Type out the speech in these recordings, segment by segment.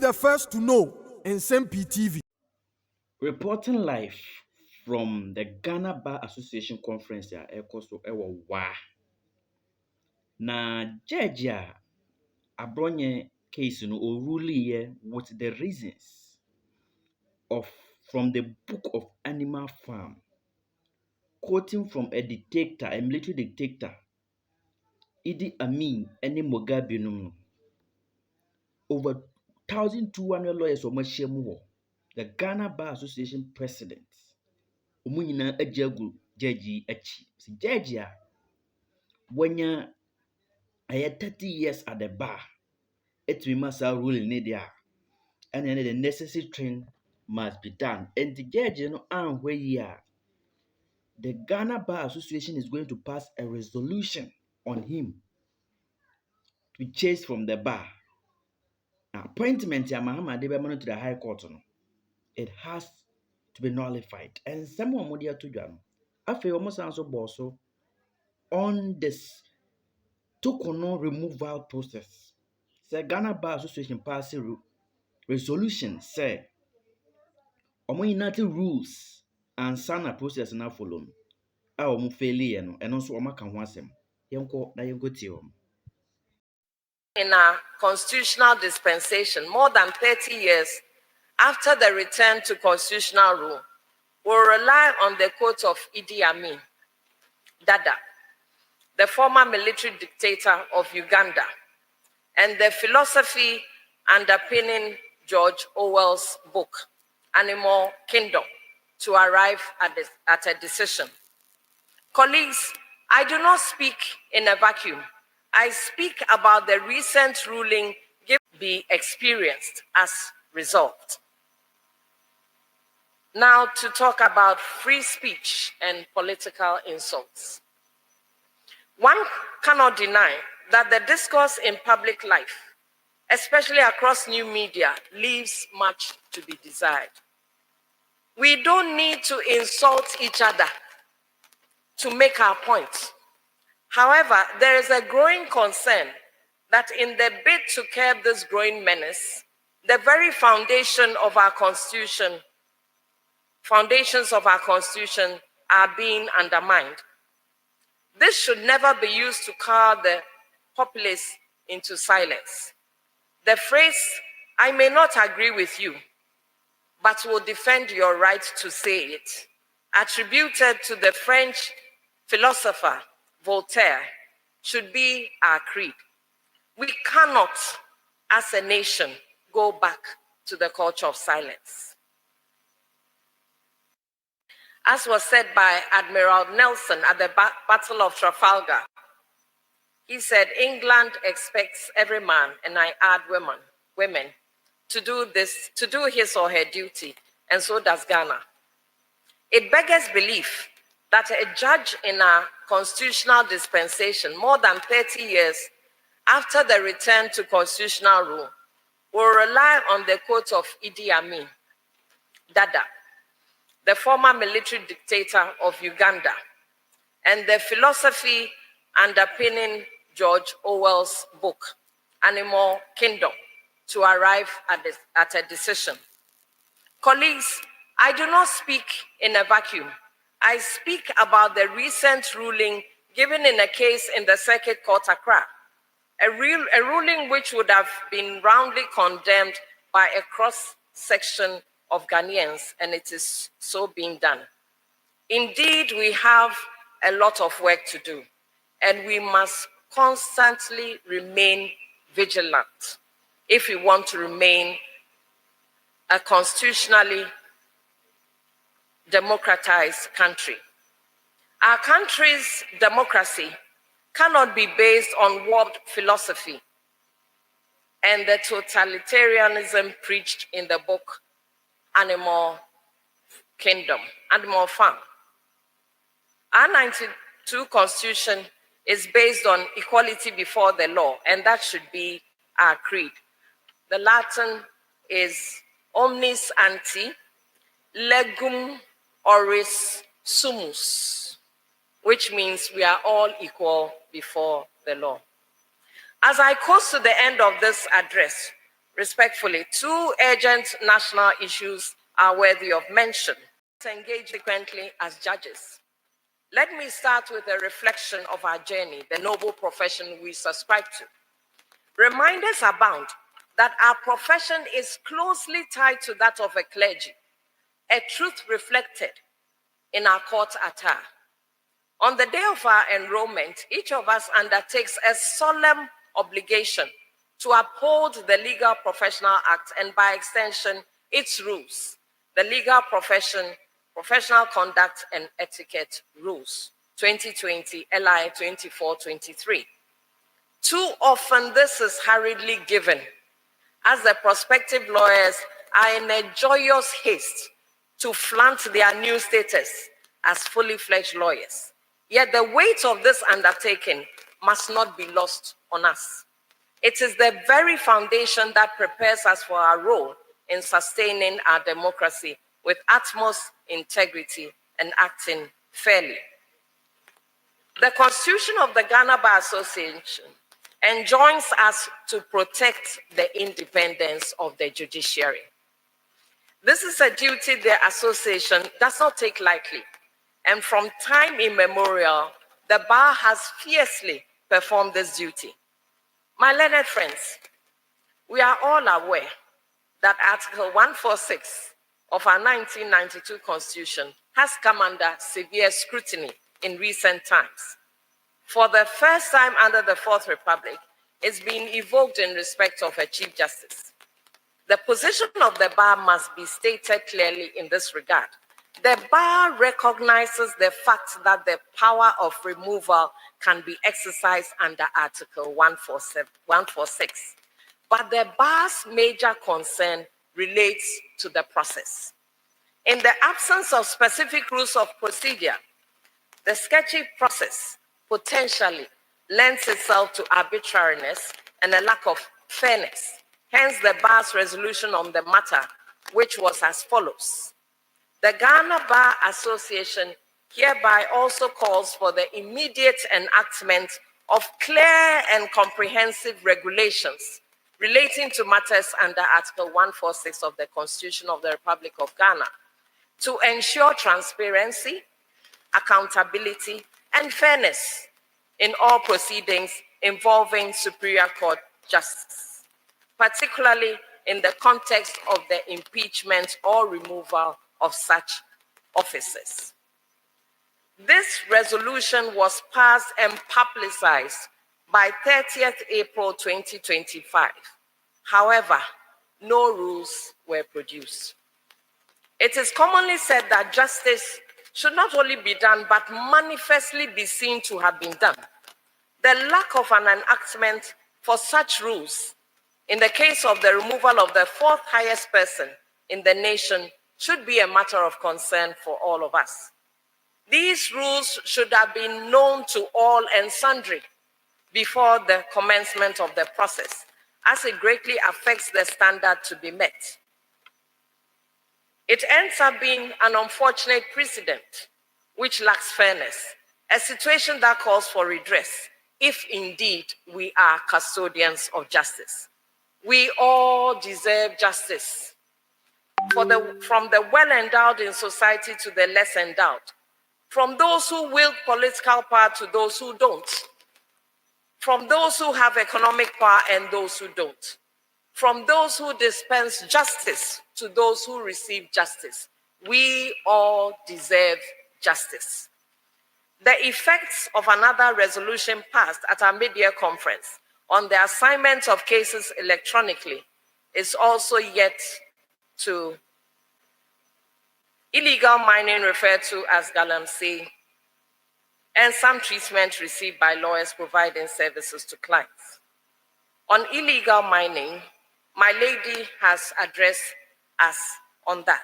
the first to know Nsem-Pii TV. Reporting live from the Ghana Bar Association conference a ɛkɔ so ɛwɔ Waa. Na judge a Abronye case no ɔruleeɛ with the reasons of from the book of Animal Farm, quoting from a dictator, a military dictator, Idi Amin ne Mugabe nom no. Over 1,200 lawyers wɔ ahyia mu hɔ. The Ghana Bar Association president. Wɔn nyinaa agye agu judge yi akyi. Sɛ judge a wanya 30 years at the bar, etumi ma saa ruling ne deɛ a, ɛna the necessary thing must be done. And the judge no anhwɛ yi a, the Ghana Bar Association is going to pass a resolution on him to be chased from the bar. Now, appointment ya Mahama de bɛma no to the High Court no, it has to be nullified. And someone wɔn de ato dwa no, afei wɔn san so bɔ so on this token removal process. Sɛ Ghana Bar Association pass resolution sɛ wɔn nyinaa te rules ansa na process na follow no a wɔn fail yɛ no, ɛno nso wɔn aka ho asɛm. Yɛnkɔ na yɛnkɔ tie wɔn. In our constitutional dispensation, more than 30 years after the return to constitutional rule, will rely on the quote of Idi Amin Dada, the former military dictator of Uganda, and the philosophy underpinning George Orwell's book, Animal Kingdom, to arrive at a decision. Colleagues, I do not speak in a vacuum. I speak about the recent ruling be experienced as result. Now to talk about free speech and political insults. One cannot deny that the discourse in public life, especially across new media, leaves much to be desired. We don't need to insult each other to make our point. However, there is a growing concern that in the bid to curb this growing menace, the very foundations of our constitution are being undermined. This should never be used to cower the populace into silence. The phrase, "I may not agree with you, but will defend your right to say it," attributed to the French philosopher Voltaire, should be our creed. We cannot, as a nation, go back to the culture of silence. As was said by Admiral Nelson at the Battle of Trafalgar, he said, "England expects every man, and I add women, to do his or her duty, and so does Ghana." It beggars belief that a judge in a constitutional dispensation more than 30 years after the return to constitutional rule will rely on the quote of Idi Amin Dada, the former military dictator of Uganda, and the philosophy underpinning George Orwell's book, Animal Kingdom, to arrive at a decision. Colleagues, I do not speak in a vacuum. I speak about the recent ruling given in a case in the Circuit Court, Accra, a ruling which would have been roundly condemned by a cross-section of Ghanaians, and it is so being done. Indeed, we have a lot of work to do, and we must constantly remain vigilant if we want to remain a constitutionally democratized country. Our country's democracy cannot be based on warped philosophy and the totalitarianism preached in the book Animal Kingdom, Animal Farm. Our 92 Constitution is based on equality before the law, and that should be our creed. The Latin is omnis ante legum oris sumus, which means we are all equal before the law. As I close to the end of this address, Respectfully, two urgent national issues are worthy of mention. Let's engage frequently as judges. Let me start with a reflection of our journey, the noble profession we subscribe to. Reminders abound that our profession is closely tied to that of a clergy, a truth reflected in our court attire. On the day of our enrollment, each of us undertakes a solemn obligation to uphold the Legal Professional Act and, by extension, its rules, the Legal Professional Conduct and Etiquette Rules, 2020, LI 2423. Too often, this is hurriedly given, as the prospective lawyers are in a joyous haste to flaunt their new status as fully fledged lawyers. Yet the weight of this undertaking must not be lost on us. It is the very foundation that prepares us for our role in sustaining our democracy with utmost integrity and acting fairly. The Constitution of the Ghana Bar Association enjoins us to protect the independence of the judiciary. This is a duty the association does not take lightly, and from time immemorial, the bar has fiercely performed this duty. My learned friends, we are all aware that Article 146 of our 1992 Constitution has come under severe scrutiny in recent times. For the first time under the Fourth Republic, it's been evoked in respect of a Chief Justice. The position of the bar must be stated clearly in this regard. The bar recognizes the fact that the power of removal can be exercised under Article 146, but the bar's major concern relates to the process. In the absence of specific rules of procedure, the sketchy process potentially lends itself to arbitrariness and a lack of fairness. Hence, the bar's resolution on the matter, which was as follows. The Ghana Bar Association hereby also calls for the immediate enactment of clear and comprehensive regulations relating to matters under Article 146 of the Constitution of the Republic of Ghana to ensure transparency, accountability, and fairness in all proceedings involving Superior Court justice, particularly in the context of the impeachment or removal of such officers. This resolution was passed and publicized by 30th April 2025. However, no rules were produced. It is commonly said that justice should not only be done, but manifestly be seen to have been done. The lack of an enactment for such rules in the case of the removal of the fourth highest person in the nation should be a matter of concern for all of us. These rules should have been known to all and sundry before the commencement of the process, as it greatly affects the standard to be met. It ends up being an unfortunate precedent which lacks fairness, a situation that calls for redress, if indeed we are custodians of justice. We all deserve justice, from the well-endowed in society to the less endowed, from those who wield political power to those who don't, from those who have economic power and those who don't, from those who dispense justice to those who receive justice. We all deserve justice. The effects of another resolution passed at our mid-year conference on the assignment of cases electronically is also yet to illegal mining referred to as galamsey, and some treatment received by lawyers providing services to clients. On illegal mining, my lady has addressed us on that.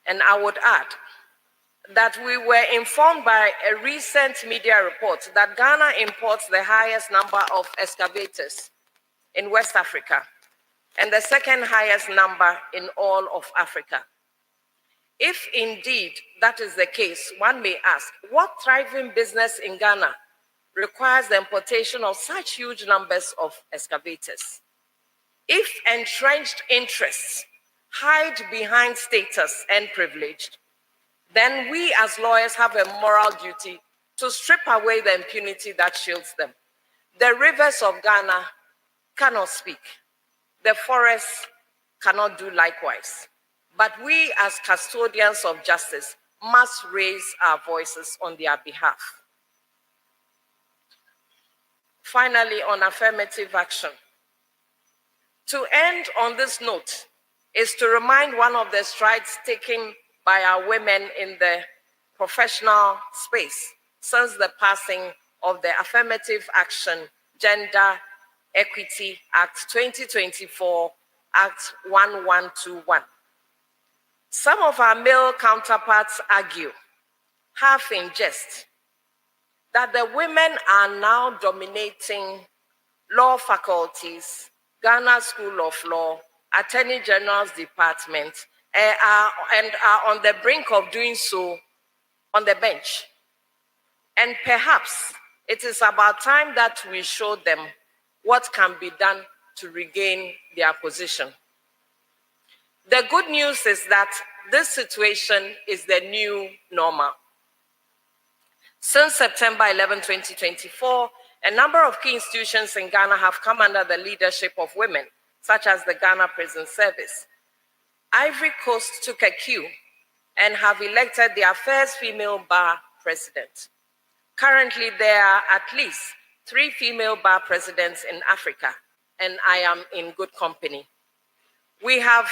And I would add that we were informed by a recent media report that Ghana imports the highest number of excavators in West Africa and the second highest number in all of Africa. If indeed that is the case, one may ask, what thriving business in Ghana requires the importation of such huge numbers of excavators? If entrenched interests hide behind status and privilege, then we as lawyers have a moral duty to strip away the impunity that shields them. The rivers of Ghana cannot speak. The forests cannot do likewise. But we as custodians of justice must raise our voices on their behalf. Finally, on affirmative action. To end on this note is to remind one of the strides taken by our women in the professional space since the passing of the Affirmative Action Gender Equity Act 2024, Act 1121. Some of our male counterparts argue, half in jest, that the women are now dominating law faculties, Ghana School of Law, Attorney General's Department, and are on the brink of doing so on the bench. And perhaps it is about time that we show them what can be done to regain their position. The good news is that this situation is the new normal. Since September 11, 2024, a number of key institutions in Ghana have come under the leadership of women, such as the Ghana Prison Service. Ivory Coast took a cue and have elected their first female bar president. Currently, there are at least 3 female bar presidents in Africa, and I am in good company. We have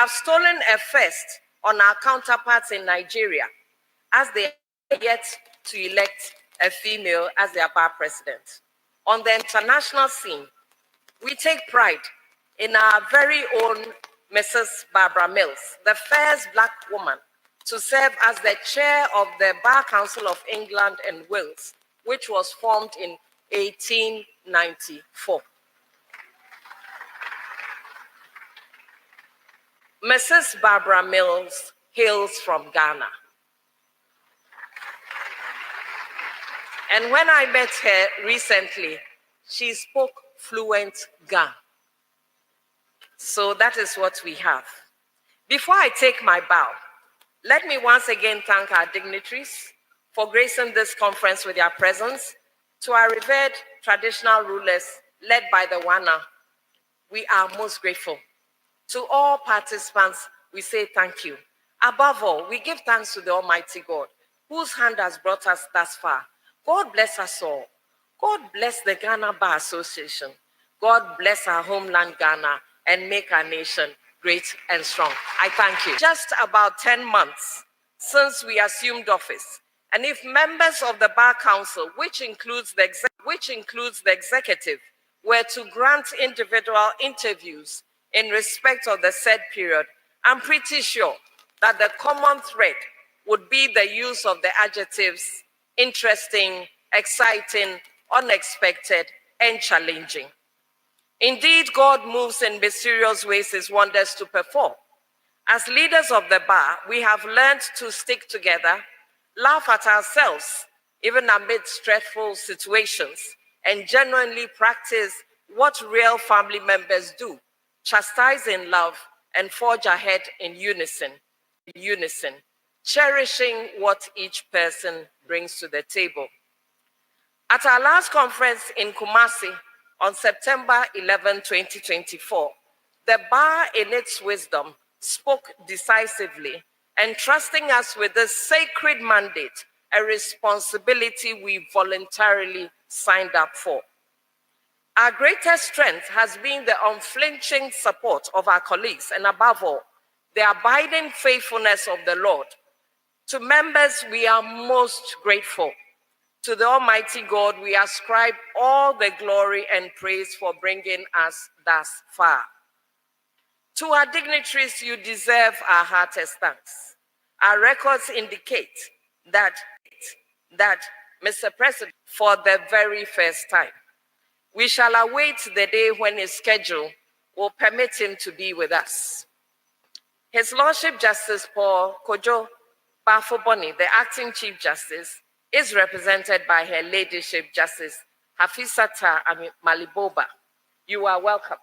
stolen a first on our counterparts in Nigeria, as they are yet to elect a female as their bar president. On the international scene, we take pride in our very own Mrs. Barbara Mills, the first Black woman to serve as the chair of the Bar Council of England and Wales, which was formed in 1894. Mrs. Barbara Mills hails from Ghana. And when I met her recently, she spoke fluent Ga. So that is what we have. Before I take my bow, let me once again thank our dignitaries for gracing this conference with their presence. To our revered traditional rulers led by the Wana, we are most grateful. To all participants, we say thank you. Above all, we give thanks to the Almighty God, whose hand has brought us thus far. God bless us all. God bless the Ghana Bar Association. God bless our homeland, Ghana, and make our nation great and strong. I thank you. Just about 10 months since we assumed office, and if members of the Bar Council, which includes the executive, were to grant individual interviews in respect of the said period, I'm pretty sure that the common thread would be the use of the adjectives interesting, exciting, unexpected, and challenging. Indeed, God moves in mysterious ways his wonders to perform. As leaders of the bar, we have learned to stick together, laugh at ourselves, even amid stressful situations, and genuinely practice what real family members do, chastise in love and forge ahead in unison, cherishing what each person brings to the table. At our last conference in Kumasi on September 11, 2024, the bar in its wisdom spoke decisively, entrusting us with this sacred mandate, a responsibility we voluntarily signed up for. Our greatest strength has been the unflinching support of our colleagues, and above all, the abiding faithfulness of the Lord. To members, we are most grateful. To the Almighty God, we ascribe all the glory and praise for bringing us thus far. To our dignitaries, you deserve our heartiest thanks. Our records indicate that Mr. President, for the very first time, we shall await the day when his schedule will permit him to be with us. His Lordship Justice Paul Kojo Bafoboni, the acting Chief Justice, is represented by Her Ladyship Justice Hafisata Maliboba, you are welcome.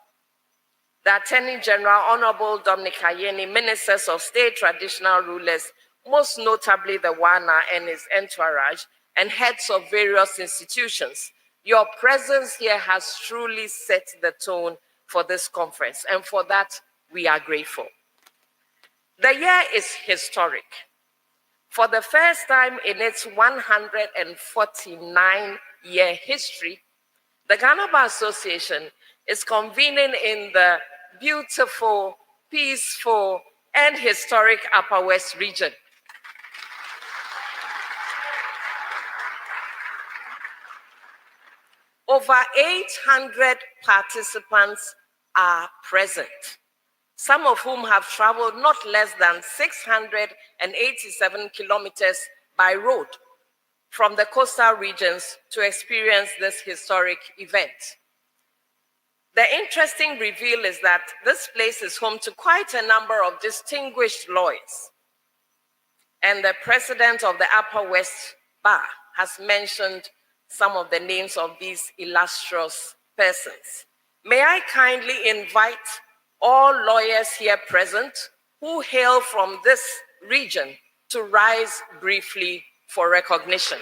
The Attorney General, Honorable Dominic Ayeni, Ministers of State, traditional rulers, most notably the Wana and his entourage, and heads of various institutions. Your presence here has truly set the tone for this conference, and for that, we are grateful. The year is historic. For the first time in its 149-year history, the Ghana Bar Association is convening in the beautiful, peaceful, and historic Upper West region. Over 800 participants are present, some of whom have traveled not less than 687 kilometers by road from the coastal regions to experience this historic event. The interesting reveal is that this place is home to quite a number of distinguished lawyers. And the president of the Upper West Bar has mentioned some of the names of these illustrious persons. May I kindly invite all lawyers here present who hail from this region to rise briefly for recognition.